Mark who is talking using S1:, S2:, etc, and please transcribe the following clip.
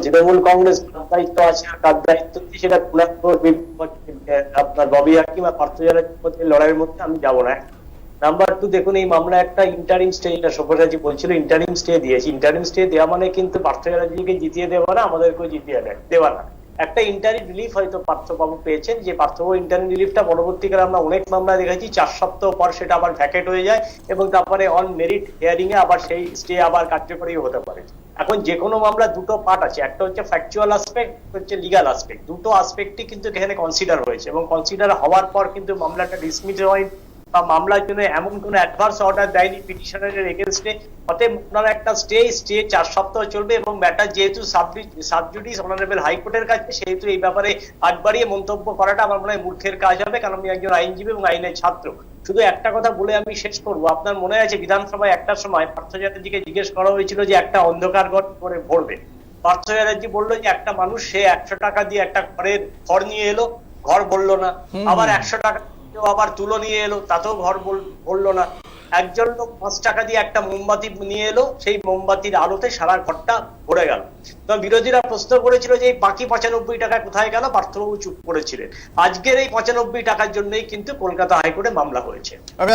S1: তৃণমূল কংগ্রেস কার দায়িত্ব আছে আর কার দায়িত্ব নেই সেটা আপনার ববি হাকিম আর পার্থ চ্যাটার্জির লড়াইয়ের মধ্যে আমি যাবো না। নাম্বার 2, দেখুন এই মামলা একটা ইন্টারিম স্টে, এটা সব্যসাচী বলছিল ইন্টারিম স্টে দিয়েছি। ইন্টারিম স্টে দেওয়া মানে কিন্তু পার্থ চ্যাটার্জিকে জিতিয়ে দেওয়া না, আমাদেরকেও জিতিয়ে দেওয়া না। একটা ইন্টারিম রিলিফ হয়তো পার্থবাবু পেয়েছেন, যে পার্থবাবু ইন্টারিম রিলিফটা পরবর্তীকালে আমরা অনেক মামলা দেখেছি 4 সপ্তাহ পর সেটা আবার ভ্যাকেট হয়ে যায় এবং তারপরে অন মেরিট হিয়ারিং এ আবার সেই স্টে আবার কার্যকরী হতে পারে। এখন যে কোনো মামলা দুটো পার্ট আছে, একটা হচ্ছে ফ্যাকচুয়াল আসপেক্ট, হচ্ছে লিগাল আসপেক্ট। দুটো আসপেক্টই কিন্তু এখানে কনসিডার হয়েছে এবং কনসিডার হওয়ার পর কিন্তু মামলাটা ডিসমিস হয় বা মামলার জন্য এমন কোন অ্যাডভার্স অর্ডার দেয়নি পিটিশনারের এগেইনস্টে। অতএব আপনারা একটা স্টে 4 সপ্তাহ চলবে এবং ম্যাটার যেহেতু সাবজুডিস অনারেবল হাইকোর্টের কাছে, সেহেতু এই ব্যাপারে আট বাড়িয়ে মন্তব্য করাটা আমার মনে হয় মূর্খের কাজ হবে, কারণ আমি একজন আইনজীবী এবং আইনের ছাত্র। শুধু একটা কথা বলে আমি শেষ করবো। আপনার মনে আছে বিধানসভায় একটা সময় পার্থ চ্যাটার্জিকে জিজ্ঞেস করা হয়েছিল যে একটা অন্ধকার ঘর করে ভরবে। পার্থ চ্যাটার্জি বললো যে একটা মানুষ সে 100 টাকা দিয়ে একটা ঘরের ঘর নিয়ে এলো, ঘর বললো না। আবার 100 টাকা আবার তুলো নিয়ে এলো, তাতেও ঘর বললো না। একজন লোক 5 টাকা দিয়ে একটা মোমবাতি নিয়ে এলো, সেই মোমবাতির আলোতে সারা ঘরটা ভরে গেল। তো বিরোধীরা প্রশ্ন করেছিল যে এই বাকি 95 টাকা কোথায় গেল, পার্থবাবু চুপ করেছিলেন। আজকের এই 95 টাকার জন্যই কিন্তু কলকাতা হাইকোর্টে মামলা হয়েছে।
S2: আমি